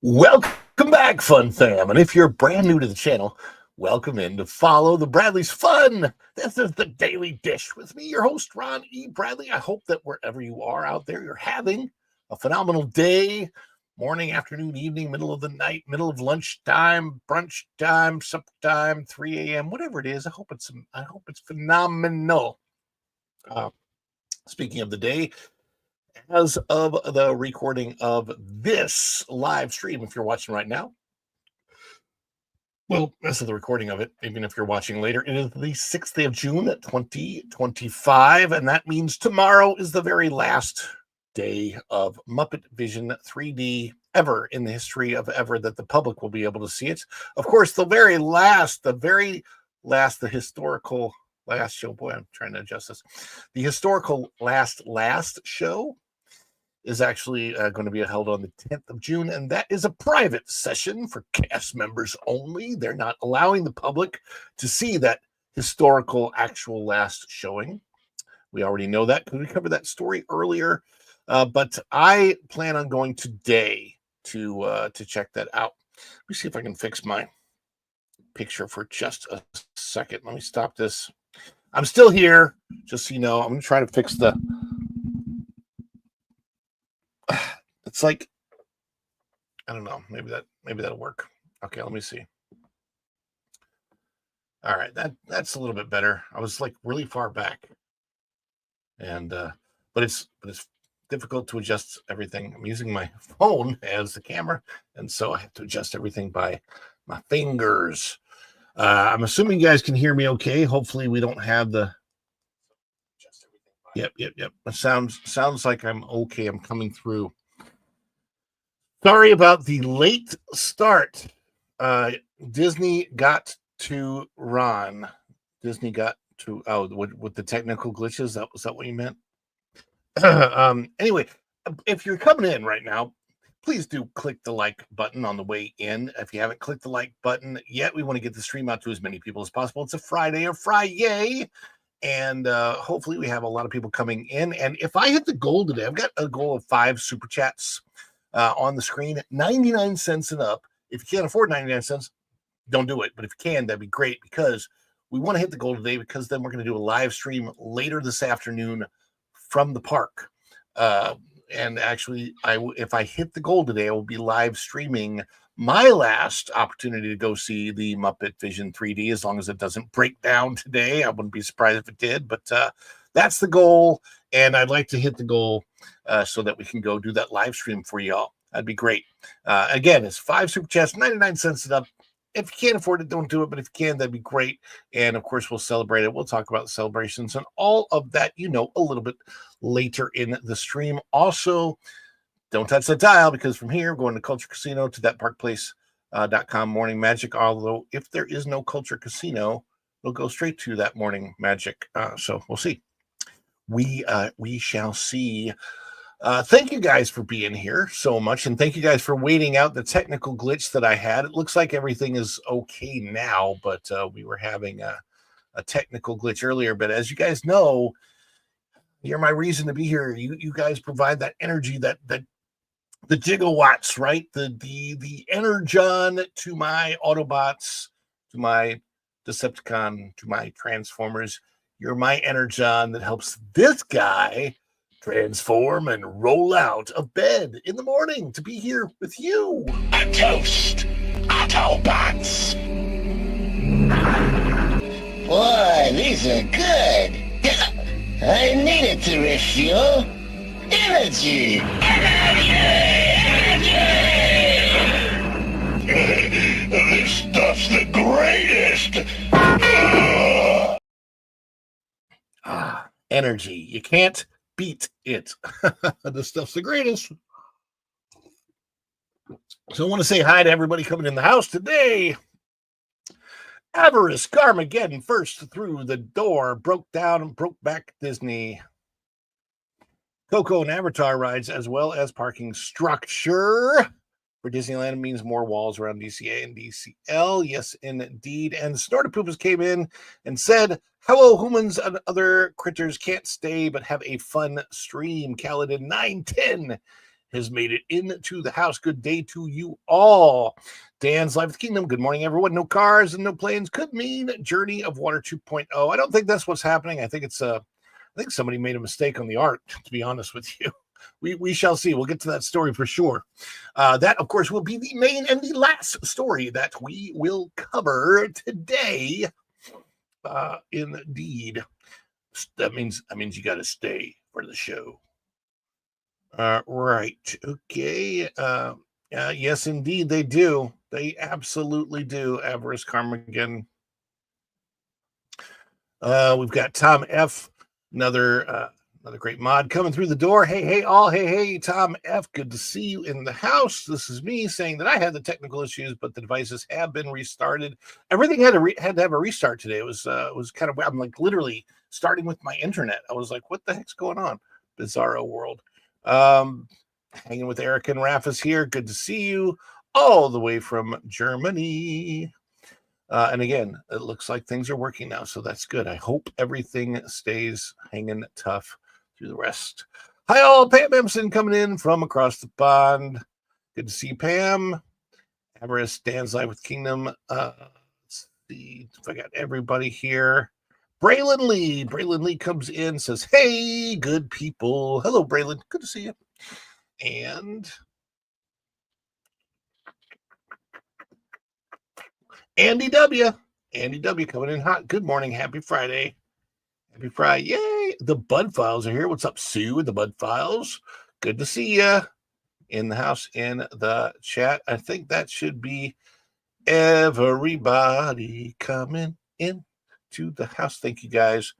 Welcome back, Fun Fam. And if you're brand new to the channel, welcome in to Follow the Bradley's Fun. This is the Daily Dish with me, your host, Ron E. Bradley. I hope that wherever you are out there, you're having a phenomenal day, morning, afternoon, evening, middle of the night, middle of lunchtime, brunch time, supper time, 3 a.m., whatever it is. I hope it's phenomenal. Speaking of the day, as of the recording of this live stream, if you're watching right now, well, as of the recording of it, even if you're watching later, it is the 6th day of June, 2025, and that means tomorrow is the very last day of Muppet Vision 3D ever in the history of ever that the public will be able to see it. Of course, the historical last show, boy, I'm trying to adjust this. The historical last show is actually going to be held on the 10th of June, and that is a private session for cast members only. They're not allowing the public to see that historical actual last showing. We already know that because we covered that story earlier, but I plan on going today to check that out. Let me see if I can fix my picture for just a second. Let me stop this. I'm still here, just so you know. I'm going to try to fix the... It's like, I don't know, maybe that'll work. Okay, let me see. All right, that's a little bit better. I was like really far back, and but it's difficult to adjust everything. I'm using my phone as the camera, and so I have to adjust everything by my fingers. I'm assuming you guys can hear me okay. Hopefully we don't have the... Yep. It sounds like I'm okay. I'm coming through. Sorry about the late start. Disney got to Ron. Disney got to with the technical glitches. Was that what you meant? Anyway, if you're coming in right now, please do click the like button on the way in. If you haven't clicked the like button yet, we want to get the stream out to as many people as possible. It's a Friday, and hopefully we have a lot of people coming in. And if I hit the goal today, I've got a goal of 5 super chats on the screen, 99 cents and up. If you can't afford 99 cents, don't do it. But if you can, that'd be great, because we want to hit the goal today, because then we're going to do a live stream later this afternoon from the park. And actually, if I hit the goal today, I will be live streaming my last opportunity to go see the Muppet Vision 3D, as long as it doesn't break down today. I wouldn't be surprised if it did, but that's the goal, and I'd like to hit the goal so that we can go do that live stream for y'all. That'd be great. Again, it's 5 super chats, 99 cents and up. If you can't afford it, don't do it, but if you can, that'd be great. And of course, we'll celebrate it. We'll talk about the celebrations and all of that, a little bit later in the stream. Also, don't touch the dial, because from here, going to Culture Casino to thatparkplace.com morning magic. Although if there is no Culture Casino, we'll go straight to that morning magic. So we'll see. We shall see. Thank you guys for being here so much, and thank you guys for waiting out the technical glitch that I had. It looks like everything is okay now, but we were having a technical glitch earlier. But as you guys know, you're my reason to be here. You guys provide that energy, that the gigawatts, right? The energon to my Autobots, to my Decepticon, to my Transformers. You're my energon that helps this guy transform and roll out of bed in the morning to be here with you. A toast, Autobots. Boy, these are good. I needed to refuel. Energy! This stuff's the greatest! Energy. You can't beat it. This stuff's the greatest. So I want to say hi to everybody coming in the house today. Avarice Carmageddon first through the door, broke down and broke back Disney. Coco and Avatar rides, as well as parking structure for Disneyland, means more walls around DCA and DCL. Yes, indeed. And Snortopoopas came in and said, hello, humans and other critters can't stay but have a fun stream. Caledon 910 has made it into the house. Good day to you all. Dan's Live with Kingdom. Good morning, everyone. No cars and no planes could mean Journey of Water 2.0. I don't think that's what's happening. I think it's I think somebody made a mistake on the art, to be honest with you. We shall see. We'll get to that story for sure. That, of course, will be the main and the last story that we will cover today. Indeed. That means you got to stay for the show. Right. Okay. Yes, indeed, they do. They absolutely do. Avarice Carmagan. We've got Tom F. Another great mod coming through the door. Hey, all. Hey, Tom F. Good to see you in the house. This is me saying that I had the technical issues, but the devices have been restarted. Everything had to have a restart today. It was kind of, I'm like literally starting with my internet. I was like, what the heck's going on? Bizarro world. Hanging with Eric and Rafis here. Good to see you all the way from Germany. And again, it looks like things are working now, so that's good. I hope everything stays hanging tough through the rest. Hi, all. Pam Empson coming in from across the pond. Good to see you, Pam. Avarice, Dan's Live with Kingdom. Let's see if I got everybody here. Braylon Lee comes in, says, hey, good people. Hello, Braylon. Good to see you. And Andy W. Coming in hot. Good morning. Happy Friday. Happy Friday. Yay. The Bud Files are here. What's up, Sue? The Bud Files. Good to see you in the house, in the chat. I think that should be everybody coming in to the house. Thank you guys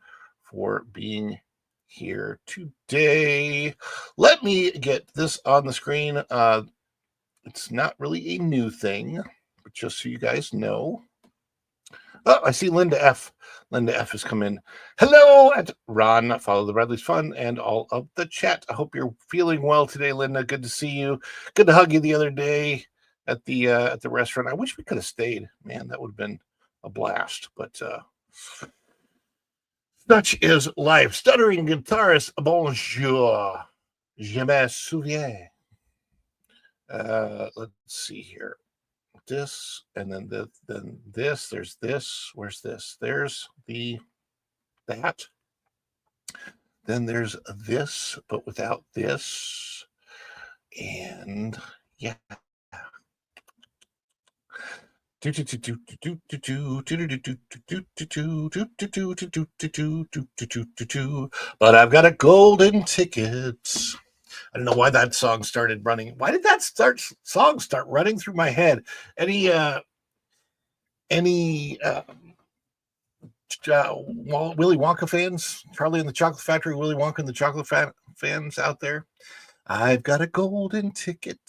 for being here today. Let me get this on the screen. It's not really a new thing, but just so you guys know. Oh, I see Linda F. Linda F has come in. Hello at Ron, Follow the Bradley's Fun, and all of the chat. I hope you're feeling well today, Linda. Good to see you. Good to hug you the other day at the restaurant. I wish we could have stayed. Man, that would have been a blast. But such is life. Stuttering guitarist, bonjour. Je me souviens. Let's see here. This and then this. There's this. Where's this? There's that. Then there's this, but without this. And yeah. But I've got a golden ticket. I don't know why that song started running. Why did that song start running through my head? Any Willy Wonka fans? Charlie and the Chocolate Factory, Willy Wonka and the Chocolate fans out there? I've got a golden ticket.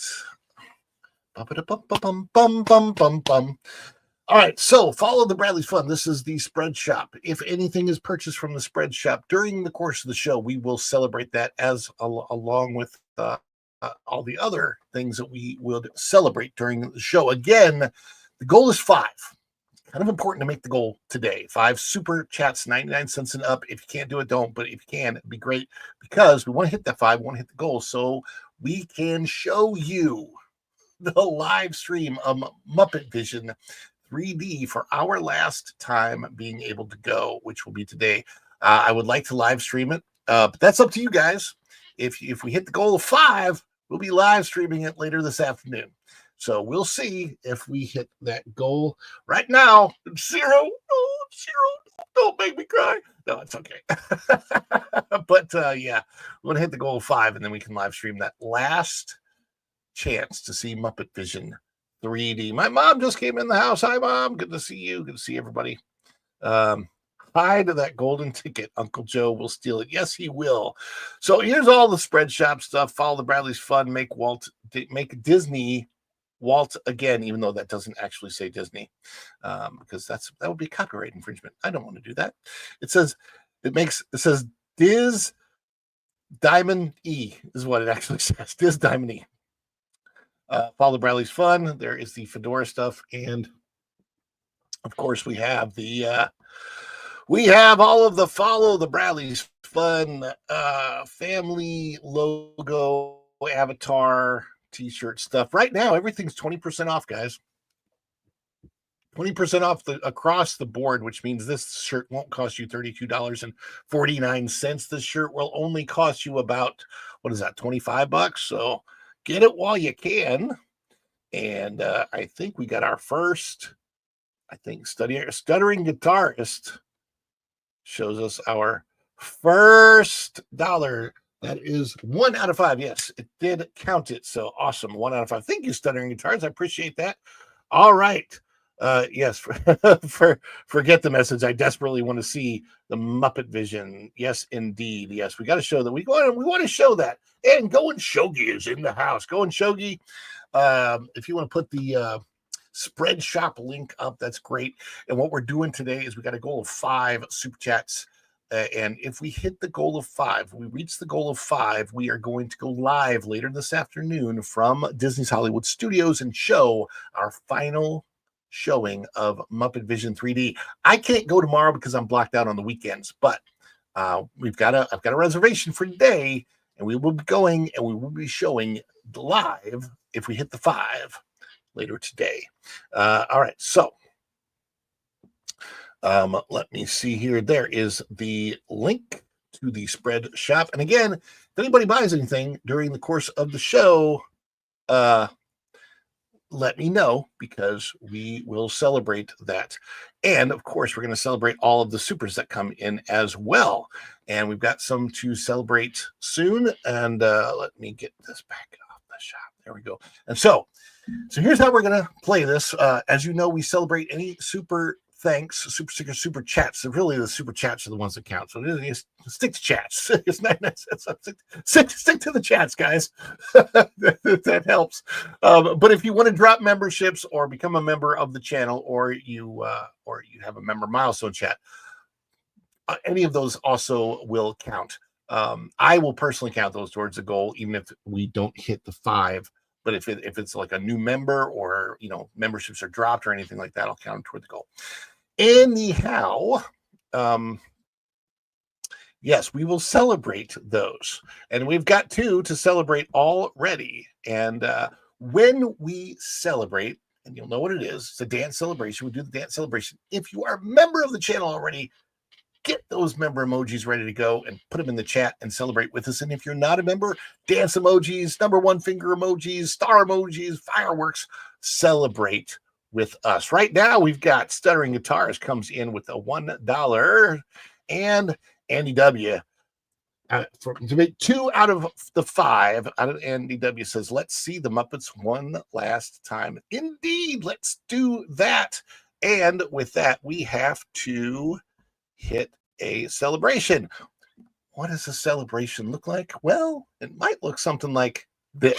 All right, so follow the Bradley's Fun. This is the spread shop. If anything is purchased from the spread shop during the course of the show, we will celebrate that along with all the other things that we will celebrate during the show. Again, the goal is 5. Kind of important to make the goal today. 5 super chats, 99 cents and up. If you can't do it, don't. But if you can, it'd be great because we want to hit that 5. We want to hit the goal so we can show you the live stream of Muppet Vision 3D for our last time being able to go, which will be today. I would like to live stream it, but that's up to you guys. If we hit the goal of 5, we'll be live streaming it later this afternoon. So we'll see if we hit that goal. Right now, 0. Oh, 0. Don't make me cry. No, it's okay. But yeah, we're gonna hit the goal of 5, and then we can live stream that last chance to see Muppet Vision 3D. My mom just came in the house. Hi, Mom. Good to see you. Good to see everybody. Hi to that golden ticket. Uncle Joe will steal it. Yes, he will. So here's all the spread shop stuff. Follow the Bradley's Fun. Make Disney Walt again, even though that doesn't actually say Disney, because that would be copyright infringement. I don't want to do that. It says Diz Diamond E is what it actually says. Diz Diamond E. Follow the Bradley's Fun. There is the fedora stuff, and of course we have all of the Follow the Bradley's Fun family logo avatar t-shirt stuff. Right now, everything's 20% off, guys. 20% off across the board, which means this shirt won't cost you $32.49. This shirt will only cost you about, what is that, $25? So get it while you can. And I think we got our first, stuttering guitarist shows us our first dollar. That is 1 out of 5. Yes, it did count it. So awesome. 1 out of 5. Thank you, Stuttering Guitars. I appreciate that. All right. Yes, forget the message. I desperately want to see the Muppet Vision. Yes, indeed. Yes, we got to show that. We want to show that. And Going Shogi is in the house. Going Shogi. If you want to put the spread shop link up, that's great. And what we're doing today is we got a goal of 5 super chats. And if we hit the goal of 5, we reach the goal of 5, we are going to go live later this afternoon from Disney's Hollywood Studios and show our final showing of Muppet Vision 3D. I can't go tomorrow because I'm blocked out on the weekends, but I've got a reservation for today, and we will be going and we will be showing live if we hit the 5 later today. All right, so let me see here. There is the link to the spread shop. And again, if anybody buys anything during the course of the show, let me know, because we will celebrate that. And of course, we're going to celebrate all of the supers that come in as well. And we've got some to celebrate soon. And let me get this back off the shop. There we go. And so here's how we're going to play this. As you know, we celebrate any super thanks, super stickers, super chats. So really, the super chats are the ones that count. So stick to chats. It's not stick to the chats, guys. that helps. But if you want to drop memberships or become a member of the channel, or you have a member milestone chat, any of those also will count. I will personally count those towards the goal, even if we don't hit the 5. But if it's like a new member, or memberships are dropped or anything like that, I'll count toward the goal. Anyhow, yes, we will celebrate those, and we've got 2 to celebrate already. And when we celebrate, and you'll know what it is, it's a dance celebration. We do the dance celebration. If you are a member of the channel already, get those member emojis ready to go and put them in the chat and celebrate with us. And if you're not a member, dance emojis, number 1 finger emojis, star emojis, fireworks, celebrate with us. Right now, we've got Stuttering Guitars comes in with a $1, and Andy W. To make 2 out of the 5, out of Andy W. says, let's see the Muppets one last time. Indeed, let's do that. And with that, we have to hit a celebration. What does a celebration look like? Well, it might look something like this.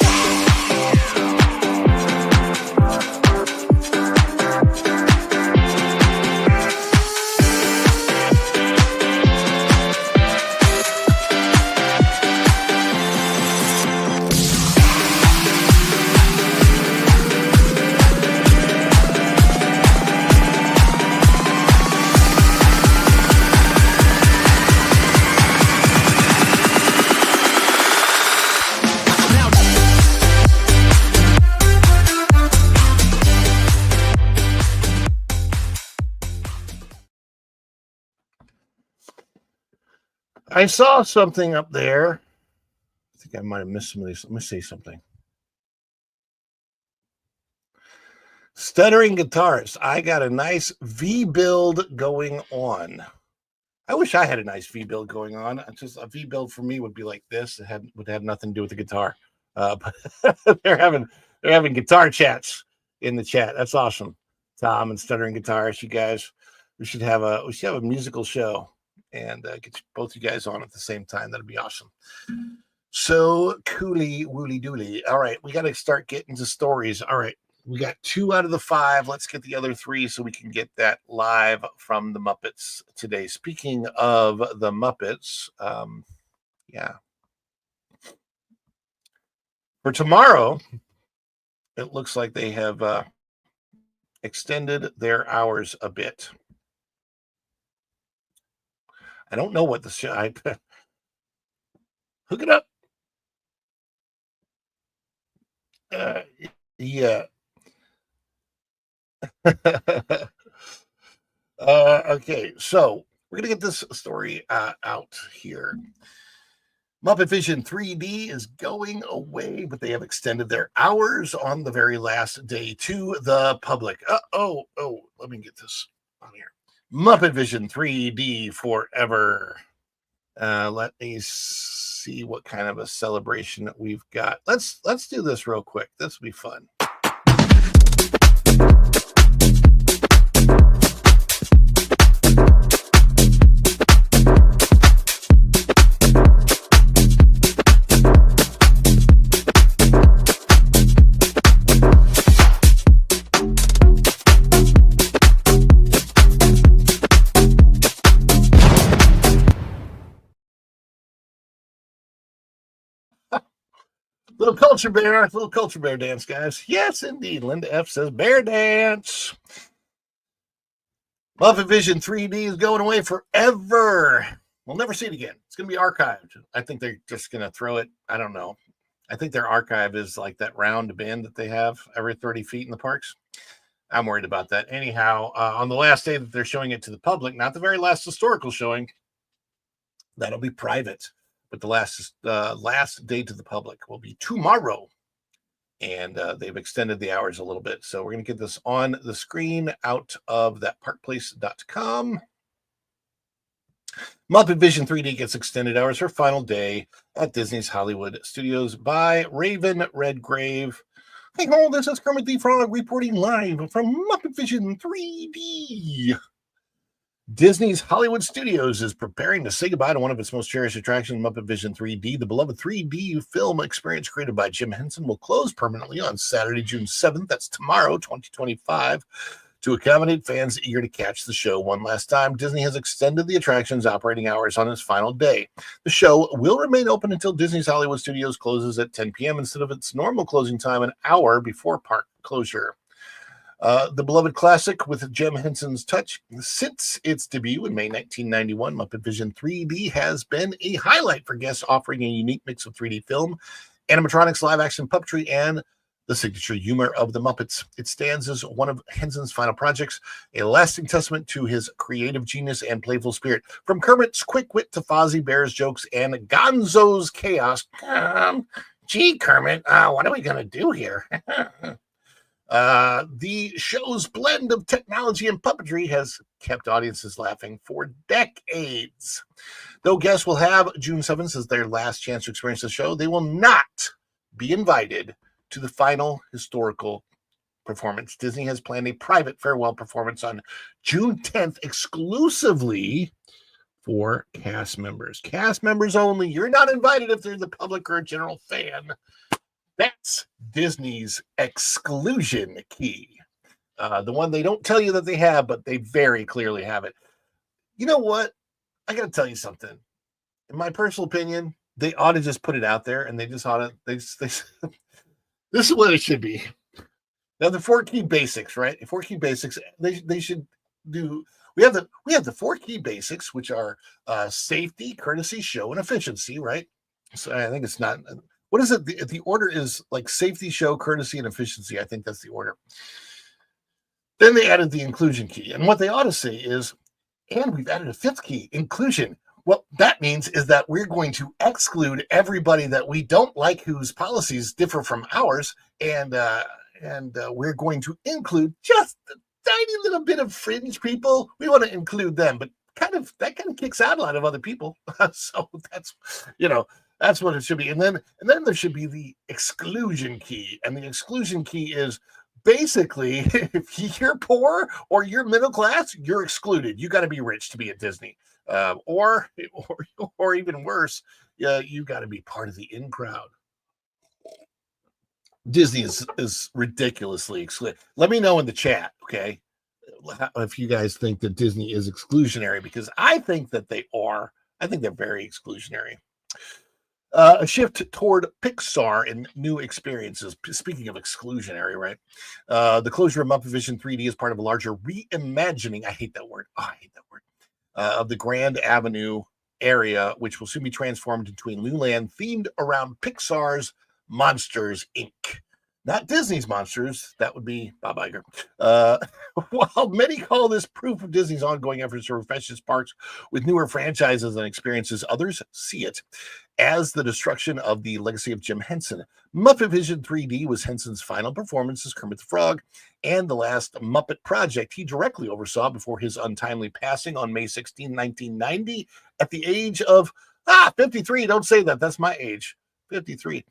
I saw something up there. I think I might have missed some of these. Let me see something. Stuttering Guitars. I got a nice V build going on. I wish I had a nice V build going on. Just a V build for me would be like this. It would have nothing to do with the guitar. But they're having guitar chats in the chat. That's awesome. Tom and Stuttering Guitars, you guys. We should have a musical show and get both you guys on at the same time. That'd be awesome. So cooly wooly dooly. All right, we got to start getting to stories. All right, we got 2 out of the 5. Let's get the other 3 so we can get that live from the Muppets today. Speaking of the Muppets, yeah. For tomorrow, it looks like they have extended their hours a bit. I don't know what the show. Hook it up. Yeah. Okay, so we're gonna get this story out here. Muppet Vision 3D is going away, but they have extended their hours on the very last day to the public. Let me get this on here. Muppet Vision 3D forever. Let me see what kind of a celebration we've got. Let's do this real quick. This will be fun. Little culture bear dance, guys. Yes, indeed. Linda F says bear dance. Muppet Vision 3D is going away forever. We'll never see it again. It's going to be archived. I think they're just going to throw it. I don't know. I think their archive is like that round bin that they have every 30 feet in the parks. I'm worried about that. Anyhow, on the last day that they're showing it to the public, not the very last historical showing, that'll be private. But the last day to the public will be tomorrow. And they've extended the hours a little bit. So we're going to get this on the screen out of that parkplace.com. Muppet Vision 3D gets extended hours for final day at Disney's Hollywood Studios by Raven Redgrave. Hey ho, this is Kermit the Frog reporting live from Muppet Vision 3D. Disney's Hollywood Studios is preparing to say goodbye to one of its most cherished attractions, Muppet Vision 3D. The beloved 3D film experience created by Jim Henson will close permanently on Saturday, June 7th. That's tomorrow, 2025. To accommodate fans eager to catch the show one last time, Disney has extended the attraction's operating hours on its final day. The show will remain open until Disney's Hollywood Studios closes at 10 p.m. instead of its normal closing time an hour before park closure. The beloved classic with Jim Henson's touch since its debut in May 1991, Muppet Vision 3D has been a highlight for guests, offering a unique mix of 3D film, animatronics, live-action puppetry, and the signature humor of the Muppets. It stands as one of Henson's final projects, a lasting testament to his creative genius and playful spirit. From Kermit's quick wit to Fozzie Bear's jokes and Gonzo's chaos. Gee, Kermit, what are we going to do here? The show's blend of technology and puppetry has kept audiences laughing for decades. Though guests will have June 7th as their last chance to experience the show, they will not be invited to the final historical performance. Disney has planned a private farewell performance on June 10th exclusively for cast members. Cast members only. You're not invited if they're the public or a general fan. That's Disney's exclusion key. The one they don't tell you that they have, but they very clearly have it. You know what? I got to tell you something. In my personal opinion, they ought to just put it out there, and they just ought to. This is what it should be. Now the 4 key basics, right? The 4 key basics. They should do. We have the 4 key basics, which are safety, courtesy, show, and efficiency, right? So I think it's not. What is it? The order is like safety, show, courtesy, and efficiency. I think that's the order. Then they added the inclusion key. And what they ought to say is, and we've added a 5th key, inclusion. What that means is that we're going to exclude everybody that we don't like whose policies differ from ours. And we're going to include just a tiny little bit of fringe people. We want to include them, but that kind of kicks out a lot of other people. So that's, that's what it should be. And then there should be the exclusion key. And the exclusion key is basically if you're poor or you're middle class, you're excluded. You got to be rich to be at Disney. Or even worse, you got to be part of the in crowd. Disney is ridiculously exclusive. Let me know in the chat, okay, if you guys think that Disney is exclusionary, because I think that they are. I think they're very exclusionary. A shift toward Pixar and new experiences. Speaking of exclusionary, right? The closure of Muppet Vision 3D is part of a larger reimagining. I hate that word. Of the Grand Avenue area, which will soon be transformed into a new land themed around Pixar's Monsters, Inc. Not Disney's monsters. That would be Bob Iger. While many call this proof of Disney's ongoing efforts to refresh its parks with newer franchises and experiences, others see it as the destruction of the legacy of Jim Henson. Muppet Vision 3D was Henson's final performance as Kermit the Frog and the last Muppet project he directly oversaw before his untimely passing on May 16, 1990, at the age of 53. Don't say that. That's my age. 53.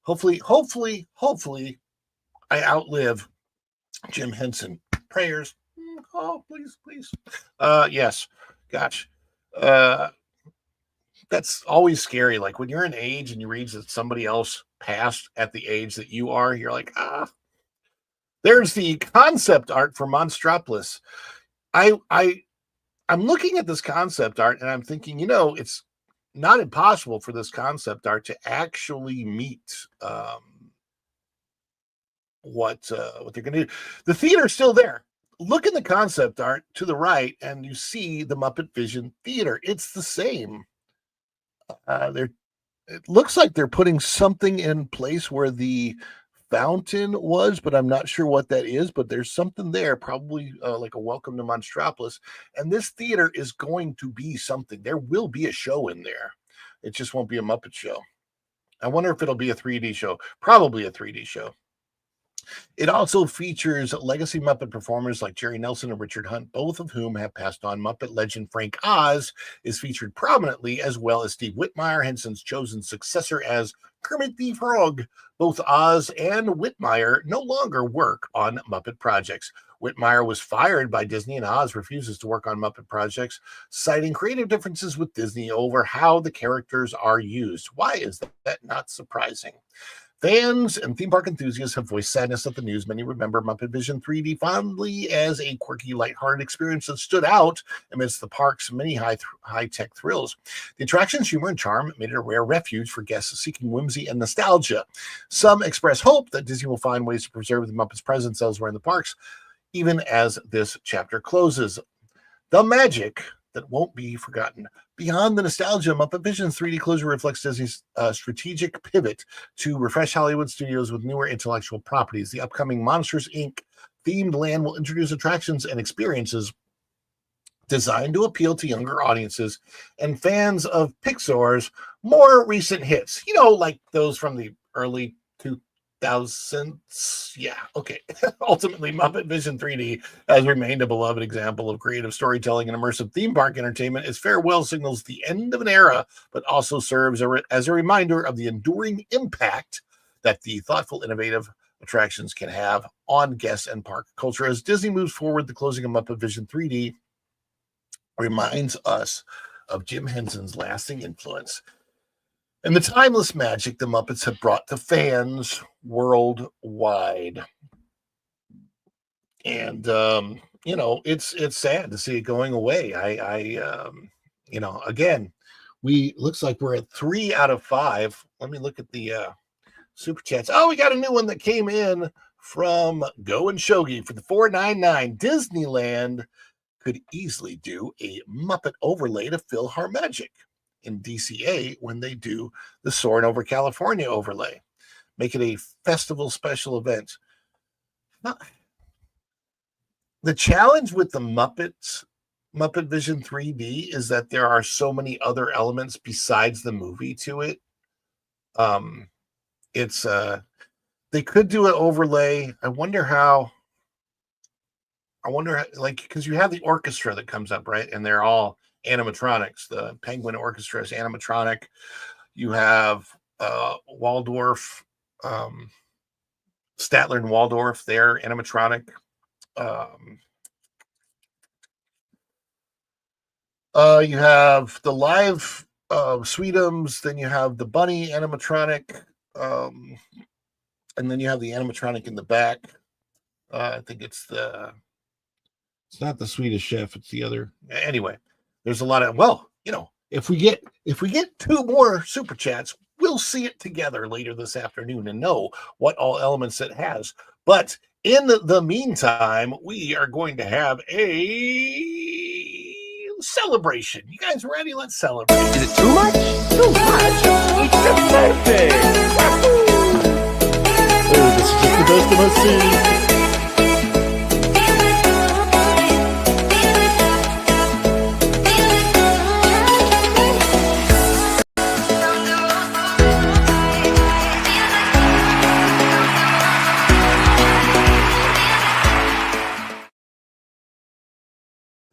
Hopefully, I outlive Jim Henson. Prayers. Oh, please. Yes. Gosh. That's always scary. Like when you're in age and you read that somebody else passed at the age that you are, you're like, There's the concept art for Monstropolis. I'm looking at this concept art and I'm thinking, it's not impossible for this concept art to actually meet what they're going to do. The theater's still there. Look in the concept art to the right, and you see the Muppet Vision Theater. It's the same. It looks like they're putting something in place where the fountain was, but I'm not sure what that is. But there's something there, probably like a welcome to Monstropolis. And this theater is going to be something. There will be a show in there. It just won't be a Muppet show. I wonder if it'll be a 3D show. Probably a 3D show. It also features legacy Muppet performers like Jerry Nelson and Richard Hunt, both of whom have passed on. Muppet legend Frank Oz is featured prominently, as well as Steve Whitmire, Henson's chosen successor as Kermit the Frog. Both Oz and Whitmire no longer work on Muppet projects. Whitmire was fired by Disney, and Oz refuses to work on Muppet projects, citing creative differences with Disney over how the characters are used. Why is that not surprising? Fans and theme park enthusiasts have voiced sadness at the news. Many remember Muppet Vision 3D fondly as a quirky, lighthearted experience that stood out amidst the park's many high-tech thrills. The attraction's humor and charm made it a rare refuge for guests seeking whimsy and nostalgia. Some express hope that Disney will find ways to preserve the Muppets' presence elsewhere in the parks, even as this chapter closes. The magic that won't be forgotten. Beyond the nostalgia, Muppet Vision's 3D closure reflects Disney's strategic pivot to refresh Hollywood studios with newer intellectual properties. The upcoming Monsters, Inc. themed land will introduce attractions and experiences designed to appeal to younger audiences and fans of Pixar's more recent hits. Like those from the early 2000s. Yeah, okay. Ultimately, Muppet Vision 3D has remained a beloved example of creative storytelling and immersive theme park entertainment. Its farewell signals the end of an era, but also serves as a reminder of the enduring impact that the thoughtful, innovative attractions can have on guests and park culture. As Disney moves forward, the closing of Muppet Vision 3D reminds us of Jim Henson's lasting influence and the timeless magic the Muppets have brought to fans worldwide. And it's sad to see it going away. Again, looks like we're at 3 out of 5. Let me look at the super chats. Oh, we got a new one that came in from Go and Shogi for the 499. Disneyland could easily do a Muppet overlay to fill our magic in DCA when they do the Soarin' Over California overlay. Make it a festival special event. The challenge with the Muppet Vision 3D is that there are so many other elements besides the movie to it. They could do an overlay. I wonder, because you have the orchestra that comes up, right? And they're all animatronics. The Penguin Orchestra is animatronic. You have Waldorf, Statler and Waldorf, they're animatronic. You have the live Sweetums, then you have the bunny animatronic, and then you have the animatronic in the back. I think it's not the Swedish Chef, it's the other. Anyway, there's a lot of, if we get 2 more super chats, we'll see it together later this afternoon and know what all elements it has. But in the meantime, we are going to have a celebration. You guys ready? Let's celebrate. Is it too much? Too much. It's just perfect. Ooh, this is just pussy.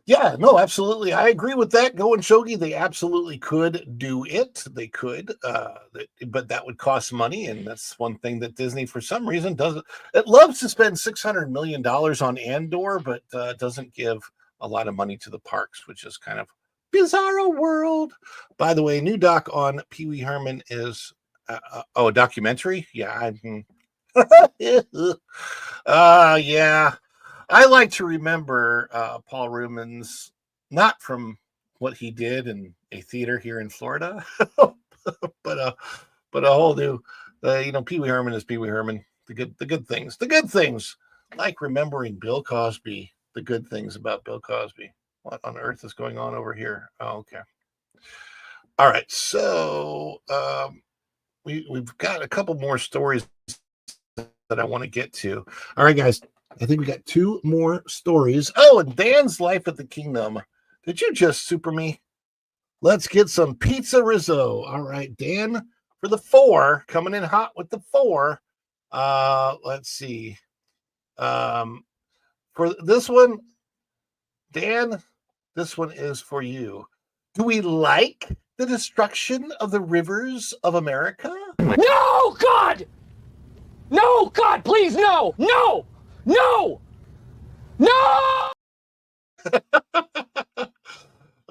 Yeah, no, absolutely. I agree with that. Go and Shogi, they absolutely could do it. They could, but that would cost money, and that's one thing that Disney, for some reason, doesn't. It loves to spend $600 million on Andor, but doesn't give a lot of money to the parks, which is kind of bizarro world. By the way, new doc on Pee Wee Herman is a documentary. Yeah, yeah. I like to remember Paul Reubens, not from what he did in a theater here in Florida, but a whole new, Pee Wee Herman is Pee Wee Herman. The good things, like remembering Bill Cosby. The good things about Bill Cosby. What on earth is going on over here? Oh, okay. All right, so we've got a couple more stories that I want to get to. All right, guys. I think we got two more stories. Oh, and Dan's Life at the Kingdom. Did you just super me? Let's get some pizza Rizzo. All right, Dan, for the 4, coming in hot with the 4. Let's see. For this one, Dan, this one is for you. Do we like the destruction of the rivers of America? No, God! No, God, please, no! No! No! No!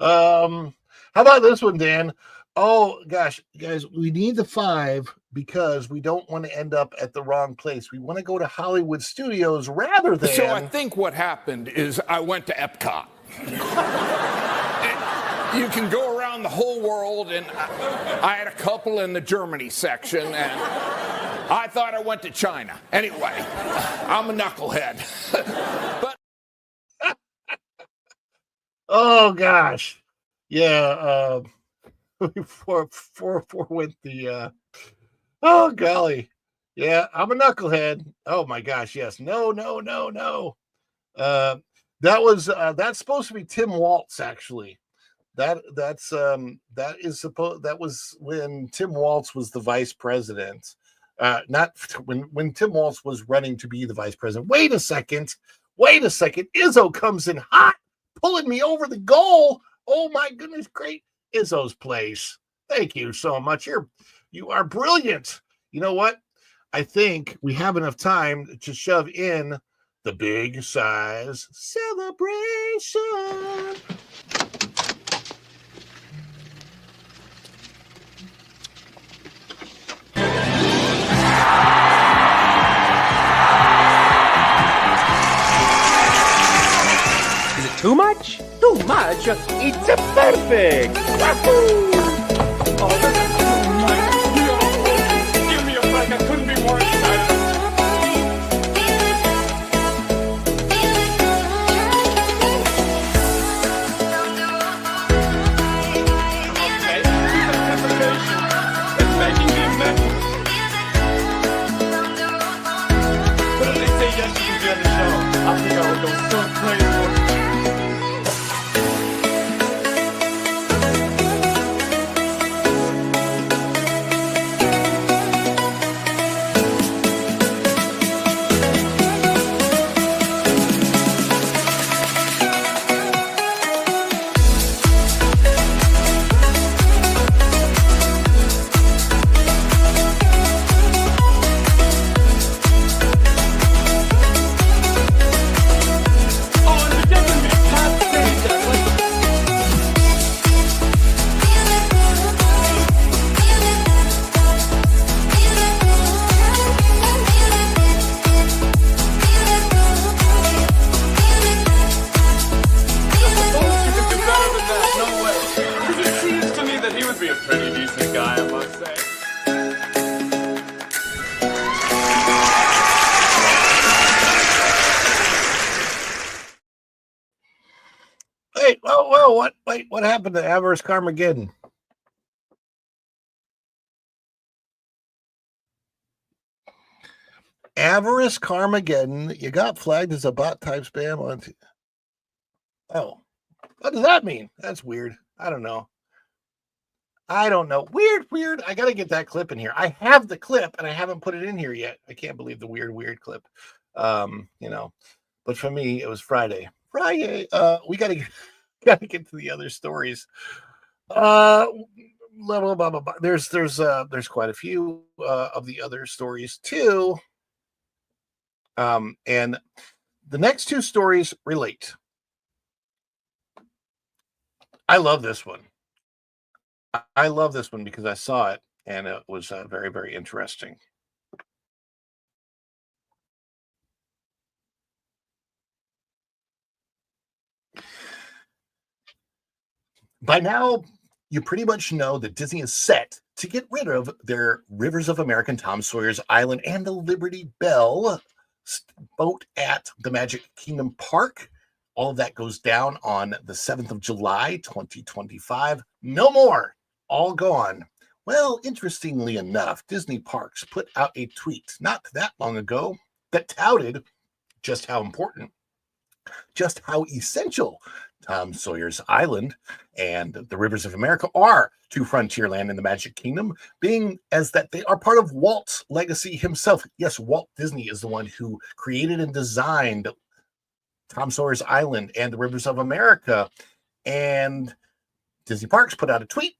How about this one, Dan? Oh gosh, guys, we need the 5 because we don't want to end up at the wrong place. We want to go to Hollywood Studios rather than. So I think what happened is I went to Epcot. You can go around the whole world, and I had a couple in the Germany section, and I thought I went to China. Anyway, I'm a knucklehead. But oh gosh, yeah. 4 went the. Oh golly, yeah. I'm a knucklehead. Oh my gosh, yes. No. That's supposed to be Tim Waltz, actually. That was when Tim Waltz was the vice president. Not when Tim Waltz was running to be the vice president. Wait a second. Izzo comes in hot, pulling me over the goal. Oh my goodness, great. Izzo's place. Thank you so much. You are brilliant. You know what? I think we have enough time to shove in the big size celebration. Too much? Too much? It's perfect! Wahoo! Oh, this is so nice. Give me a break. I couldn't be more excited. Okay, anticipation is making me mental. But if they say yes, you can be on the show. I think I would go so crazy. What happened to Avarice Carmageddon? Avarice Carmageddon. You got flagged as a bot type spam on. Oh, what does that mean? That's weird. I don't know. Weird. I got to get that clip in here. I have the clip and I haven't put it in here yet. I can't believe the weird clip. But for me, it was Friday. We got to get to the other stories. Blah, blah, blah. There's quite a few of the other stories too. And the next two stories relate. I love this one. I love this one because I saw it and it was very, very interesting. By now, you pretty much know that Disney is set to get rid of their Rivers of America, Tom Sawyer's Island, and the Liberty Bell boat at the Magic Kingdom Park. All of that goes down on the 7th of July, 2025. No more. All gone. Well, interestingly enough, Disney Parks put out a tweet not that long ago that touted just how important, just how essential Tom Sawyer's Island and the Rivers of America are to Frontierland and the Magic Kingdom, being as that they are part of Walt's legacy himself. Yes, Walt Disney is the one who created and designed Tom Sawyer's Island and the Rivers of America. And Disney Parks put out a tweet.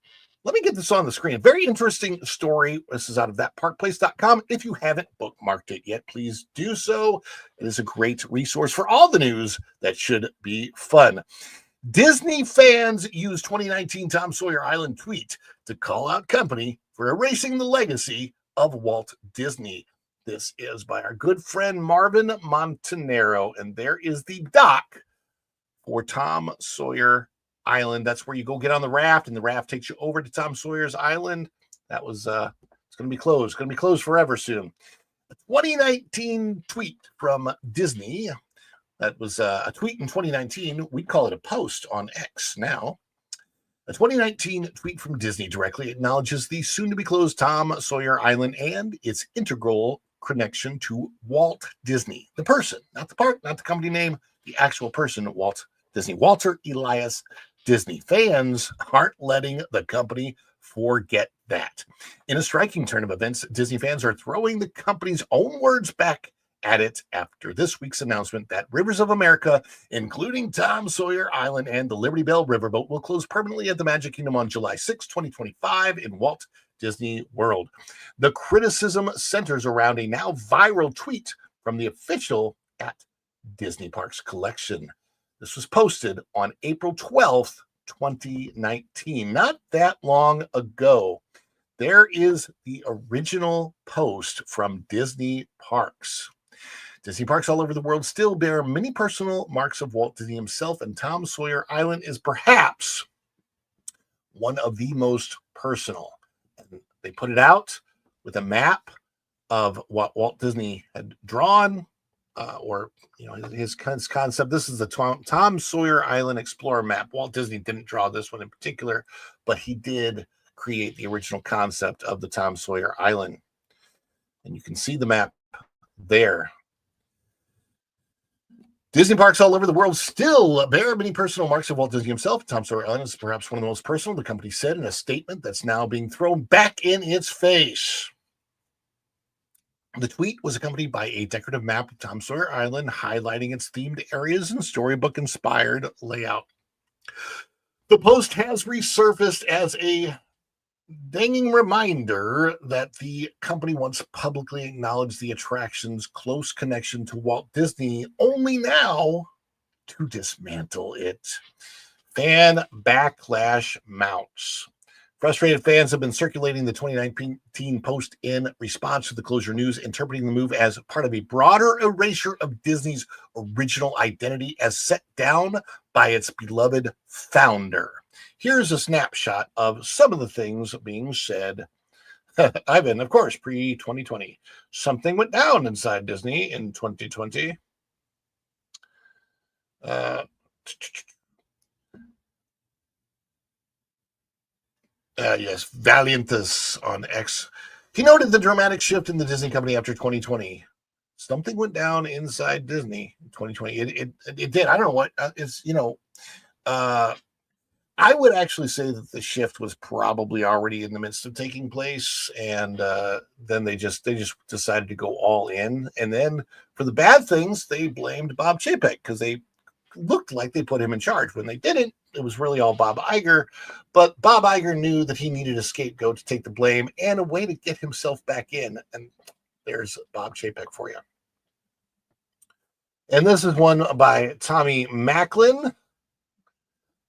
Let me get this on the screen. Very interesting story. This is out of thatparkplace.com. If you haven't bookmarked it yet, please do so. It is a great resource for all the news that should be fun. Disney fans use 2019 Tom Sawyer Island tweet to call out company for erasing the legacy of Walt Disney. This is by our good friend Marvin Montanaro, and there is the doc for Tom Sawyer Island. That's where you go get on the raft, and the raft takes you over to Tom Sawyer's Island. That was it's going to be closed. It's going to be closed forever soon. A 2019 tweet from Disney. That was a tweet in 2019. We call it a post on X now. A 2019 tweet from Disney directly acknowledges the soon-to-be closed Tom Sawyer Island and its integral connection to Walt Disney, the person, not the park, not the company name, the actual person, Walt Disney, Walter Elias Disney. Fans aren't letting the company forget that. In a striking turn of events, Disney fans are throwing the company's own words back at it after this week's announcement that Rivers of America, including Tom Sawyer Island and the Liberty Bell Riverboat, will close permanently at the Magic Kingdom on July 6, 2025 in Walt Disney World. The criticism centers around a now viral tweet from the official at Disney Parks Collection. This was posted on April 12th, 2019, not that long ago. There is the original post from Disney Parks. Disney Parks all over the world still bear many personal marks of Walt Disney himself, and Tom Sawyer Island is perhaps one of the most personal. And they put it out with a map of what Walt Disney had drawn, his concept. This is the Tom Sawyer Island Explorer map. Walt Disney didn't draw this one in particular, but he did create the original concept of the Tom Sawyer Island. And you can see the map there. Disney parks all over the world still bear many personal marks of Walt Disney himself. Tom Sawyer Island is perhaps one of the most personal, the company said in a statement that's now being thrown back in its face. The tweet was accompanied by a decorative map of Tom Sawyer Island, highlighting its themed areas and storybook-inspired layout. The post has resurfaced as a danging reminder that the company once publicly acknowledged the attraction's close connection to Walt Disney, only now to dismantle it. Fan backlash mounts. Frustrated fans have been circulating the 2019 post in response to the closure news, interpreting the move as part of a broader erasure of Disney's original identity as set down by its beloved founder. Here's a snapshot of some of the things being said. Ivan, of course, pre-2020. Something went down inside Disney in 2020. Yes, Valiantus on X. He noted the dramatic shift in the Disney company after 2020. something went down inside Disney in 2020. It did. I don't know what I would actually say that the shift was probably already in the midst of taking place, and then they just decided to go all in. And then for the bad things, they blamed Bob Chapek because they looked like they put him in charge when they didn't. It was really all Bob Iger, but Bob Iger knew that he needed a scapegoat to take the blame and a way to get himself back in. And there's Bob Chapek for you. And this is one by Tommy Macklin.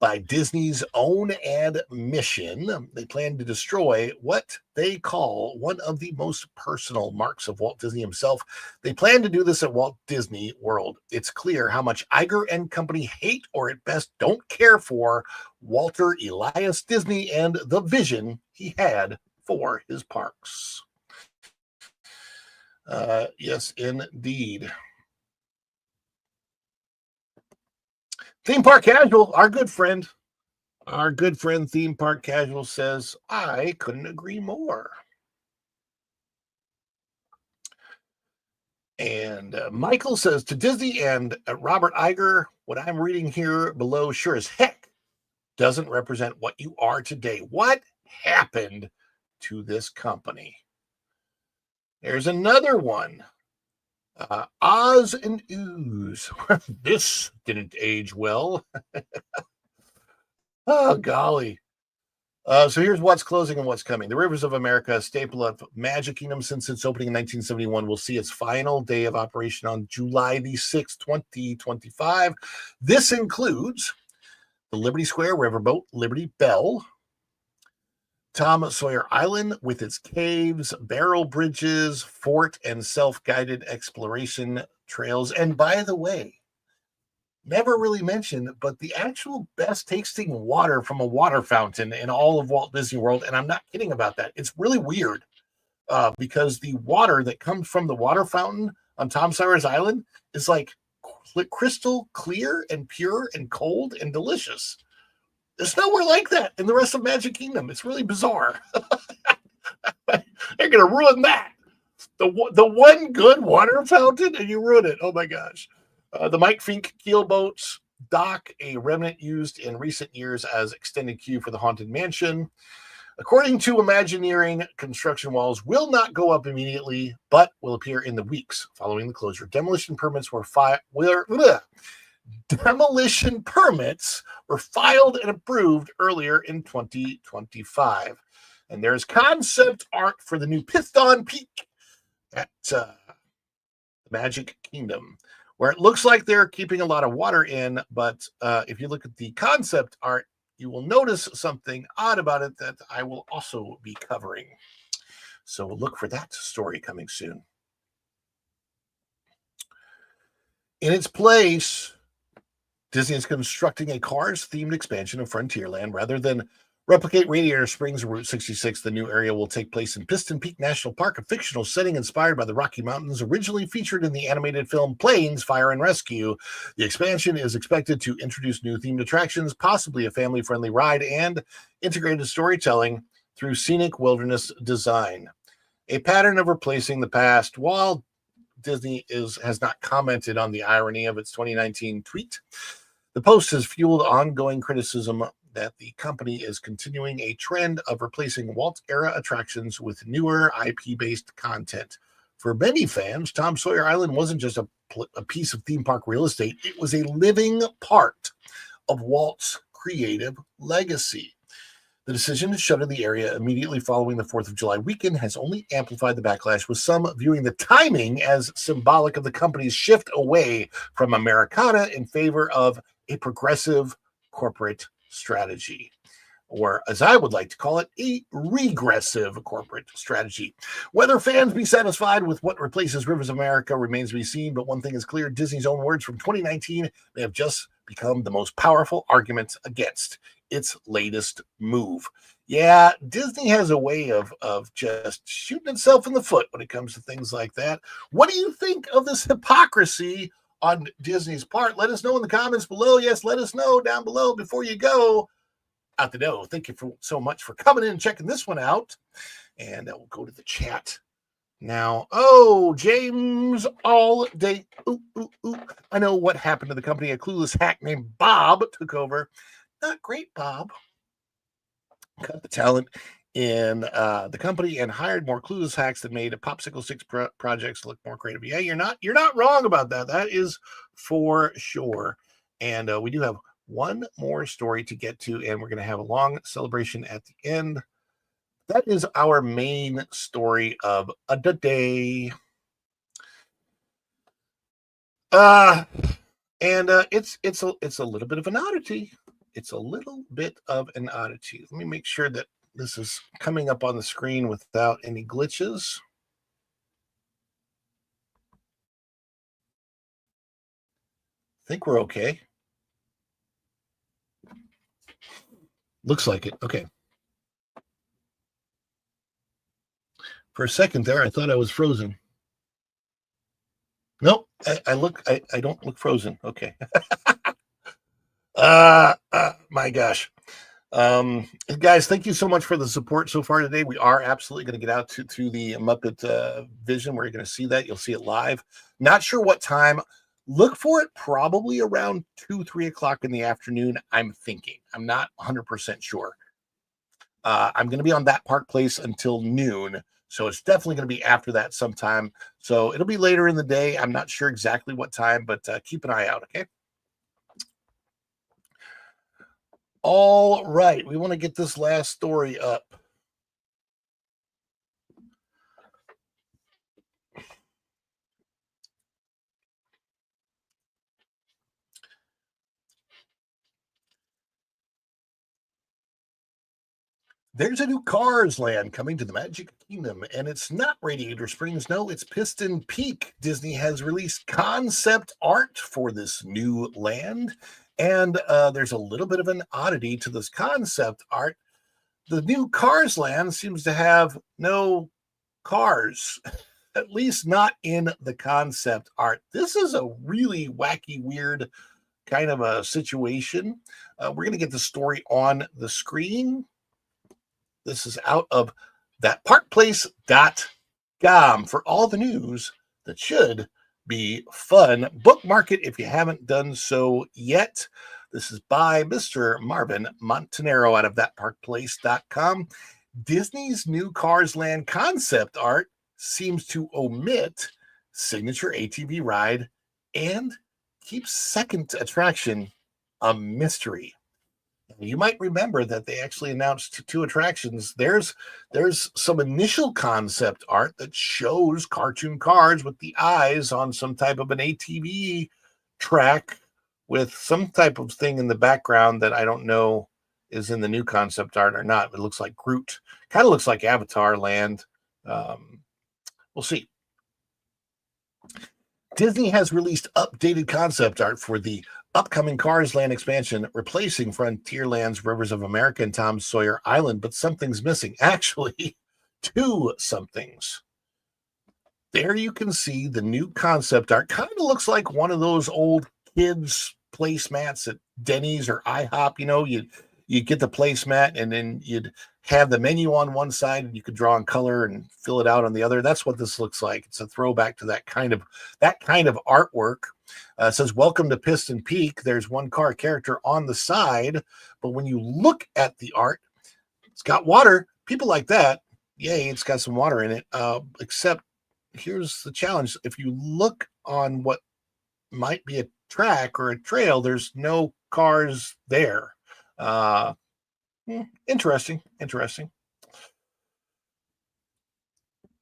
By Disney's own admission, they plan to destroy what they call one of the most personal marks of Walt Disney himself. They plan to do this at Walt Disney World. It's clear how much Iger and company hate, or at best don't care for, Walter Elias Disney and the vision he had for his parks. Yes, indeed. Theme Park Casual, our good friend Theme Park Casual says, I couldn't agree more. And Michael says, to Disney and Robert Iger, what I'm reading here below sure as heck doesn't represent what you are today. What happened to this company? There's another one. Oz and Ooze. This didn't age well. Oh, golly. So here's what's closing and what's coming. The Rivers of America, a staple of Magic Kingdom since its opening in 1971, will see its final day of operation on July the 6th, 2025. This includes the Liberty Square Riverboat, Liberty Bell, Tom Sawyer Island with its caves, barrel bridges, fort, and self-guided exploration trails. And by the way, never really mentioned, but the actual best tasting water from a water fountain in all of Walt Disney World. And I'm not kidding about that. It's really weird because the water that comes from the water fountain on Tom Sawyer's Island is like crystal clear and pure and cold and delicious. There's nowhere like that in the rest of Magic Kingdom. It's really bizarre. They're going to ruin that. The one good water fountain, and you ruin it. Oh, my gosh. The Mike Fink keel boats dock, a remnant used in recent years as extended queue for the Haunted Mansion. According to Imagineering, construction walls will not go up immediately, but will appear in the weeks following the closure. Demolition permits were filed and approved earlier in 2025. And there's concept art for the new Piston Peak at Magic Kingdom, where it looks like they're keeping a lot of water in. But if you look at the concept art, you will notice something odd about it that I will also be covering. So look for that story coming soon. In its place, Disney is constructing a Cars-themed expansion of Frontierland. Rather than replicate Radiator Springs or Route 66, the new area will take place in Piston Peak National Park, a fictional setting inspired by the Rocky Mountains, originally featured in the animated film Planes, Fire and Rescue. The expansion is expected to introduce new themed attractions, possibly a family-friendly ride, and integrated storytelling through scenic wilderness design. A pattern of replacing the past. While Disney has not commented on the irony of its 2019 tweet, the post has fueled ongoing criticism that the company is continuing a trend of replacing Walt-era attractions with newer IP-based content. For many fans, Tom Sawyer Island wasn't just a piece of theme park real estate. It was a living part of Walt's creative legacy. The decision to shutter the area immediately following the 4th of July weekend has only amplified the backlash, with some viewing the timing as symbolic of the company's shift away from Americana in favor of a progressive corporate strategy, or as I would like to call it, a regressive corporate strategy. Whether fans be satisfied with what replaces Rivers of America remains to be seen, but one thing is clear: Disney's own words from 2019 may have just become the most powerful arguments against its latest move. Yeah, Disney has a way of just shooting itself in the foot when it comes to things like that. What do you think of this hypocrisy on Disney's part? Let us know in the comments below. Yes, let us know down below before you go out the door. Thank you so much for coming in and checking this one out. And we'll go to the chat now. Oh, James all day. Ooh, ooh, ooh. I know what happened to the company. A clueless hack named Bob took over. Not great, Bob. Cut the talent in the company and hired more clueless hacks that made popsicle sticks projects look more creative. Yeah, you're not wrong about that. That is for sure. And we do have one more story to get to, and we're going to have a long celebration at the end. That is our main story of the day. It's a little bit of an oddity. It's a little bit of an oddity. Let me make sure that this is coming up on the screen without any glitches. I think we're okay. Looks like it. Okay. For a second there, I thought I was frozen. Nope. I don't look frozen. Okay. My gosh. Guys, thank you so much for the support so far today. We are absolutely going to get out to the Muppet Vision where you're going to see that. You'll see it live. Not sure what time. Look for it probably around 2-3 o'clock in the afternoon. I'm thinking. I'm not 100% sure. I'm going to be on that Park Place until noon. So it's definitely going to be after that sometime. So it'll be later in the day. I'm not sure exactly what time, but keep an eye out. Okay. All right. We want to get this last story up. There's a new Cars land coming to the Magic Kingdom, and it's not Radiator Springs. No, it's Piston Peak. Disney has released concept art for this new land, and there's a little bit of an oddity to this concept art. The new Cars land seems to have no cars, at least not in the concept art. This is a really wacky, weird kind of a situation. We're going to get the story on the screen. This is out of thatparkplace.com for all the news that should be fun. Bookmark it if you haven't done so yet. This is by Mr. Marvin Montanaro out of thatparkplace.com. Disney's new Cars Land concept art seems to omit signature ATV ride and keep second attraction a mystery. You might remember that they actually announced 2 attractions. There's some initial concept art that shows cartoon cars with the eyes on some type of an ATV track with some type of thing in the background that I don't know is in the new concept art or not. It looks like Groot. Kind of looks like Avatar Land. We'll see. Disney has released updated concept art for the upcoming Cars Land expansion, replacing Frontierland's Rivers of America and Tom Sawyer Island, but something's missing. Actually, 2 somethings. There you can see the new concept art. Kind of looks like one of those old kids' placemats at Denny's or IHOP. You know, you get the placemat and then you'd have the menu on one side and you could draw in color and fill it out on the other. That's what this looks like. It's a throwback to that kind of artwork. It says, welcome to Piston Peak. There's one car character on the side, but when you look at the art, it's got water. People like that. Yay, it's got some water in it. Except here's the challenge. If you look on what might be a track or a trail, there's no cars there. Interesting.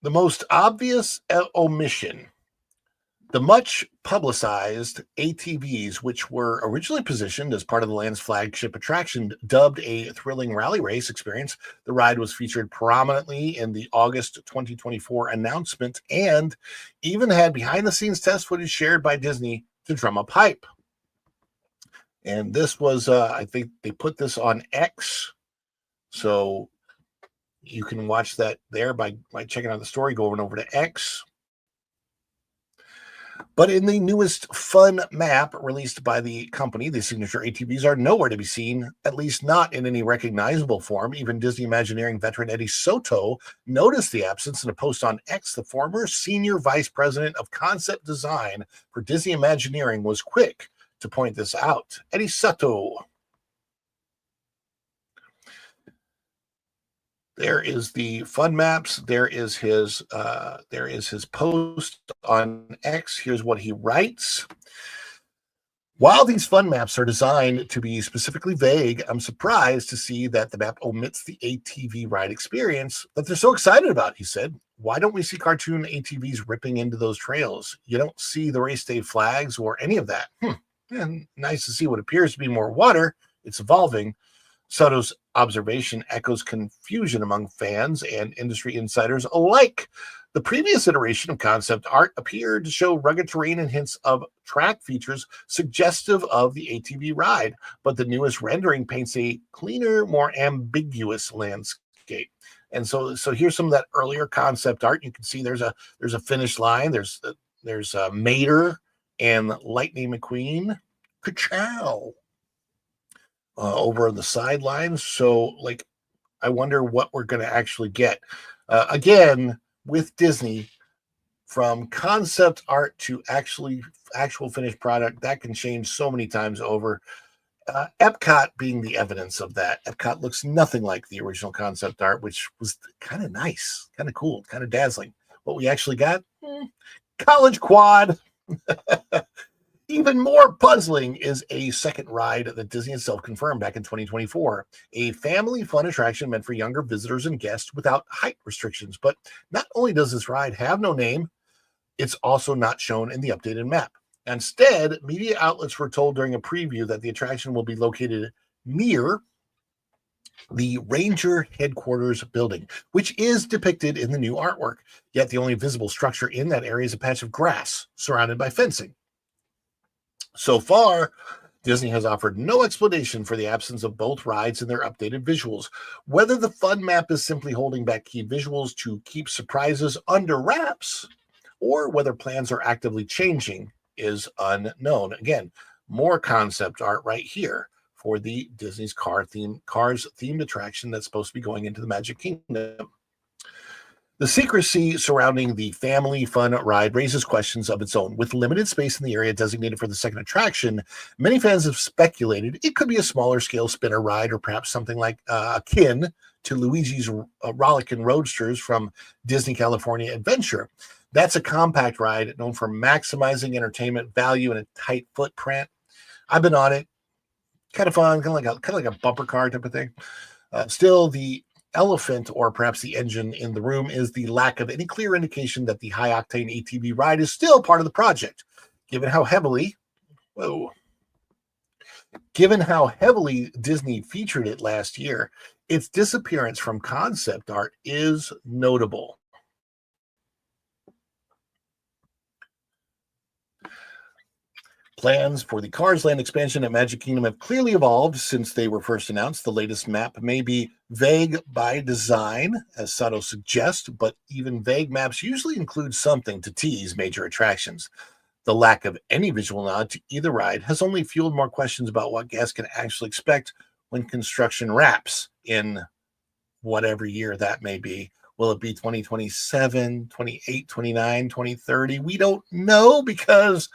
The most obvious omission. The much publicized ATVs, which were originally positioned as part of the land's flagship attraction, dubbed a thrilling rally race experience. The ride was featured prominently in the August 2024 announcement and even had behind-the-scenes test footage shared by Disney to drum up hype. And this was, I think they put this on X, so you can watch that there by checking out the story, going over to X. But in the newest fun map released by the company, the signature ATVs are nowhere to be seen, at least not in any recognizable form. Even Disney Imagineering veteran Eddie Soto noticed the absence in a post on X. The former senior vice president of concept design for Disney Imagineering was quick to point this out. Eddie Soto. There is the fun maps. There is his post on X. Here's what he writes. While these fun maps are designed to be specifically vague, I'm surprised to see that the map omits the ATV ride experience that they're so excited about, he said. Why don't we see cartoon ATVs ripping into those trails? You don't see the race day flags or any of that. And nice to see what appears to be more water. It's evolving. Soto's observation echoes confusion among fans and industry insiders alike. The previous iteration of concept art appeared to show rugged terrain and hints of track features suggestive of the ATV ride, but the newest rendering paints a cleaner, more ambiguous landscape. And so here's some of that earlier concept art. You can see there's a finish line. There's Mater and Lightning McQueen. Ka-chow. Over on the sidelines. So, like, I wonder what we're going to actually get. Again, with Disney, from concept art to actual finished product, that can change so many times over. Epcot being the evidence of that. Epcot looks nothing like the original concept art, which was kind of nice, kind of cool, kind of dazzling. What we actually got? College Quad. Even more puzzling is a second ride that Disney itself confirmed back in 2024, a family fun attraction meant for younger visitors and guests without height restrictions. But not only does this ride have no name, it's also not shown in the updated map. Instead, media outlets were told during a preview that the attraction will be located near the Ranger headquarters building, which is depicted in the new artwork. Yet the only visible structure in that area is a patch of grass surrounded by fencing. So far, Disney has offered no explanation for the absence of both rides in their updated visuals. Whether the fun map is simply holding back key visuals to keep surprises under wraps, or whether plans are actively changing is unknown. Again, more concept art right here for the Disney's Cars themed attraction that's supposed to be going into the Magic Kingdom. The secrecy surrounding the family fun ride raises questions of its own. With limited space in the area designated for the second attraction, many fans have speculated it could be a smaller scale spinner ride or perhaps something like akin to Luigi's Rollickin' Roadsters from Disney California Adventure. That's a compact ride known for maximizing entertainment value in a tight footprint. I've been on it. Kind of fun, kind of like a bumper car type of thing. Still, the elephant, or perhaps the engine in the room, is the lack of any clear indication that the high-octane ATV ride is still part of the project. Given how heavily Disney featured it last year, its disappearance from concept art is notable. Plans for the Cars Land expansion at Magic Kingdom have clearly evolved since they were first announced. The latest map may be vague by design, as Sato suggests, but even vague maps usually include something to tease major attractions. The lack of any visual nod to either ride has only fueled more questions about what guests can actually expect when construction wraps in whatever year that may be. Will it be 2027, 28, 29, 2030? We don't know, because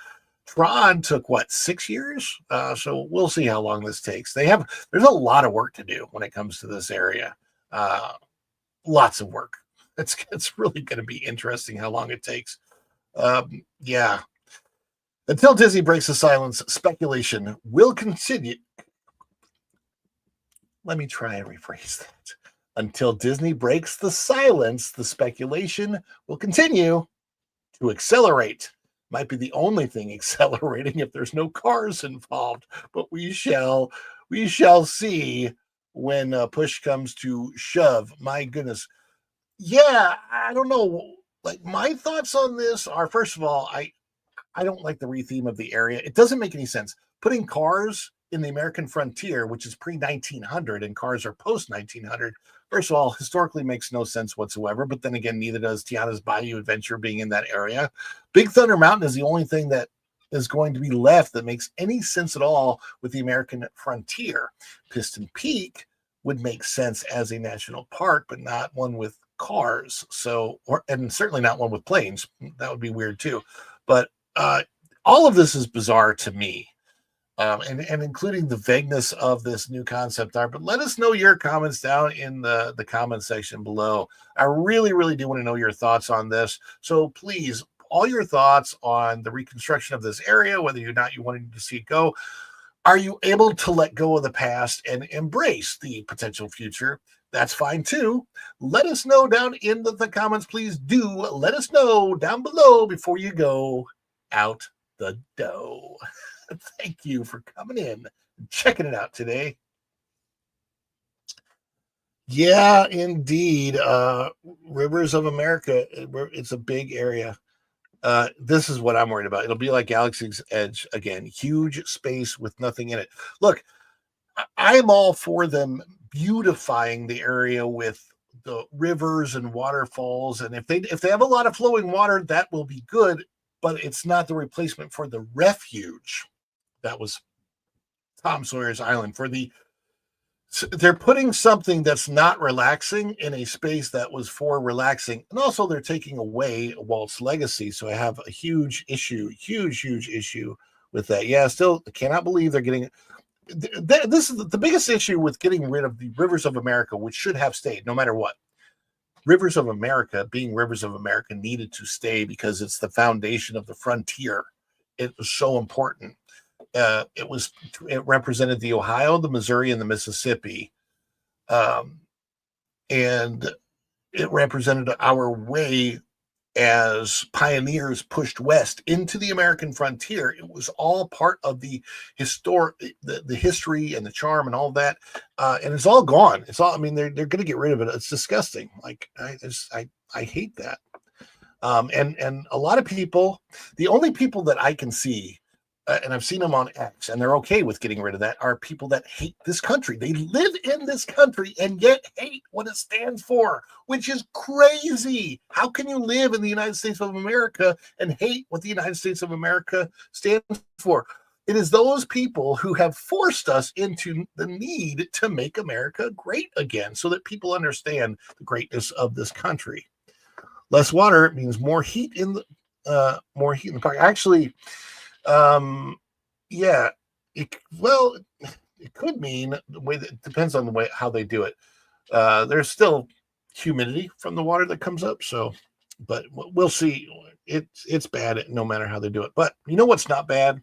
Tron took 6 years? So we'll see how long this takes. There's a lot of work to do when it comes to this area. Lots of work. It's really going to be interesting how long it takes. Yeah. Until Disney breaks the silence, speculation will continue. Let me try and rephrase that. Until Disney breaks the silence, the speculation will continue to accelerate. Might be the only thing accelerating if there's no cars involved, but we shall see when push comes to shove. My goodness. Yeah, I don't know. Like, my thoughts on this are, first of all, I don't like the retheme of the area. It doesn't make any sense. Putting cars in the American frontier, which is pre-1900 and cars are post-1900, first of all, historically makes no sense whatsoever. But then again, neither does Tiana's Bayou Adventure being in that area. Big Thunder Mountain is the only thing that is going to be left that makes any sense at all with the American frontier. Piston Peak would make sense as a national park, but not one with cars. So, and certainly not one with planes. That would be weird too. But all of this is bizarre to me. And including the vagueness of this new concept art. But let us know your comments down in the comment section below. I really, really do want to know your thoughts on this. So please, all your thoughts on the reconstruction of this area, whether or not you wanted to see it go. Are you able to let go of the past and embrace the potential future? That's fine too. Let us know down in the comments. Please do let us know down below before you go out the door. Thank you for coming in and checking it out today. Yeah, indeed. Rivers of America, it's a big area. This is what I'm worried about. It'll be like Galaxy's Edge again. Huge space with nothing in it. Look, I'm all for them beautifying the area with the rivers and waterfalls. And if they have a lot of flowing water, that will be good. But it's not the replacement for the refuge. That was Tom Sawyer's Island. They're putting something that's not relaxing in a space that was for relaxing. And also they're taking away Walt's legacy. So I have a huge issue with that. Yeah, still cannot believe they're getting this is the biggest issue with getting rid of the Rivers of America, which should have stayed no matter what. Rivers of America, being Rivers of America, needed to stay because it's the foundation of the frontier. It was so important. It represented the Ohio, the Missouri, and the Mississippi, and it represented our way as pioneers pushed west into the American frontier. It was all part of the the history and the charm and all that, and it's all gone. It's all. I mean, they're going to get rid of it. It's disgusting. Like I hate that. And a lot of people, the only people that I can see. And I've seen them on X, and they're okay with getting rid of that, are people that hate this country. They live in this country and yet hate what it stands for, which is crazy. How can you live in the United States of America and hate what the United States of America stands for? It is those people who have forced us into the need to make America great again so that people understand the greatness of this country. Less water means more heat in the park. Actually, yeah, it could mean the way that it depends on the way how they do it. There's still humidity from the water that comes up, so but we'll see. It's bad no matter how they do it. But you know what's not bad?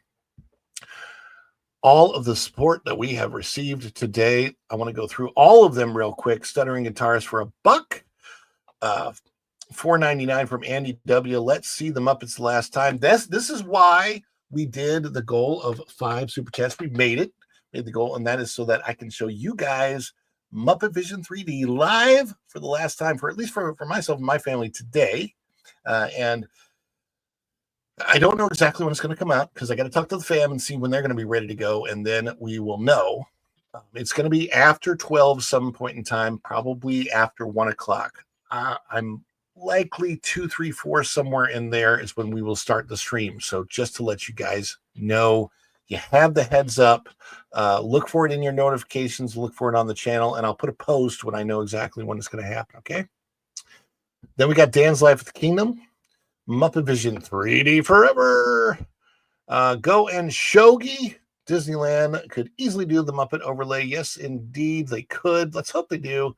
All of the support that we have received today. I want to go through all of them real quick. Stuttering Guitars for $1. $4.99 from Andy W. Let's see the Muppets last time. This is why we did the goal of 5 super chats. We made the goal, and that is so that I can show you guys Muppet Vision 3D live for the last time, for at least for myself and my family today. And I don't know exactly when it's going to come out because I got to talk to the fam and see when they're going to be ready to go, and then we will know. It's going to be after 12 some point in time, probably after 1 o'clock. I'm likely 2, 3, 4 somewhere in there is when we will start the stream. So just to let you guys know, you have the heads up. Look for it in your notifications. Look for it on the channel, and I'll put a post when I know exactly when it's going to happen. Okay. Then we got Dan's Life at the Kingdom, Muppet Vision 3D Forever, Go and Shogi. Disneyland could easily do the Muppet overlay. Yes, indeed, they could. Let's hope they do.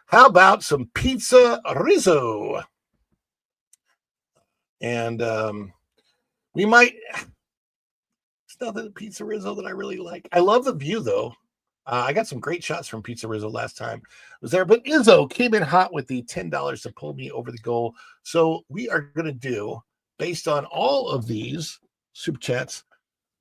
How about some pizza Rizzo? And we might. It's not the pizza Rizzo that I really like. I love the view, though. I got some great shots from Pizza Rizzo last time I was there. But Izzo came in hot with the $10 to pull me over the goal. So we are going to do, based on all of these super chats,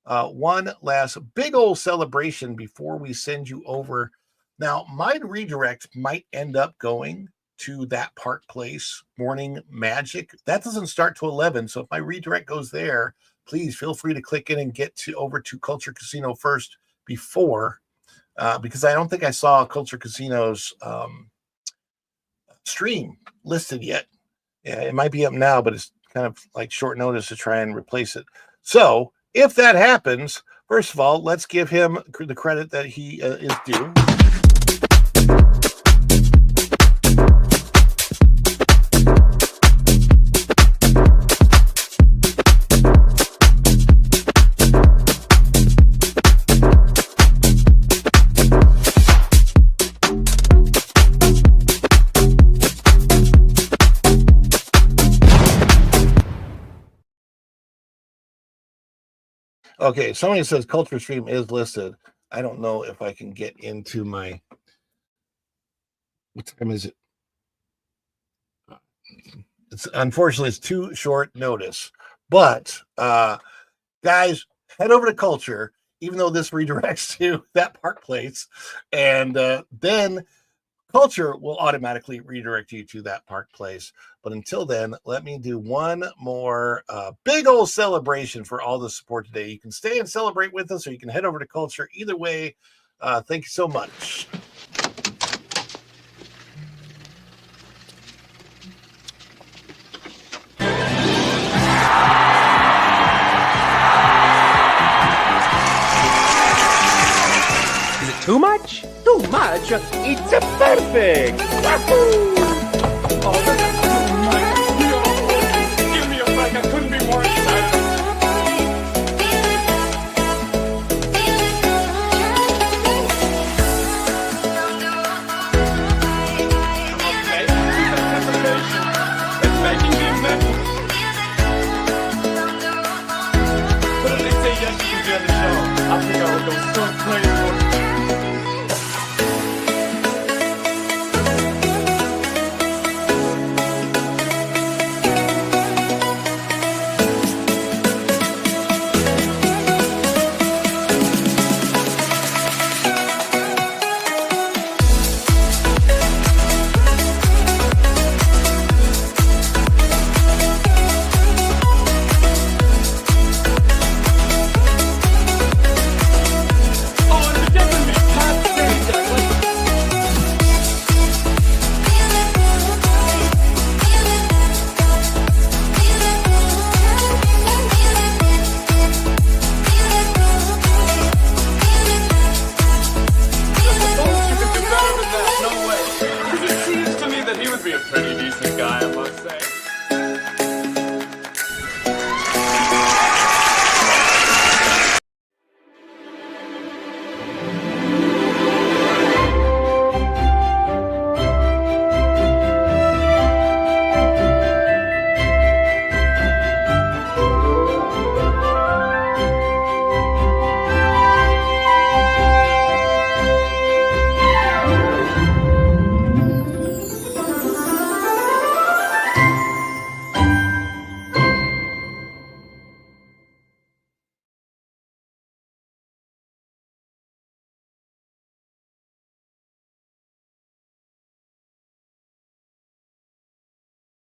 one last big old celebration before we send you over. Now, my redirect might end up going to that Park Place Morning Magic. That doesn't start till 11. So if my redirect goes there, please feel free to click in and get over to Culture Casino first, before, because I don't think I saw Culture Casino's stream listed yet. Yeah, it might be up now, but it's kind of like short notice to try and replace it. So if that happens, first of all, let's give him the credit that he is due. Okay, somebody says Culture Stream is listed. I don't know if I can get into my. What time is it? It's unfortunately it's too short notice. But guys, head over to Culture, even though this redirects to that Park Place, and then Culture will automatically redirect you to that Park Place. But until then, let me do one more big old celebration for all the support today. You can stay and celebrate with us, or you can head over to Culture. Either way, thank you so much. Is it too much? Too much? It's perfect! Wahoo!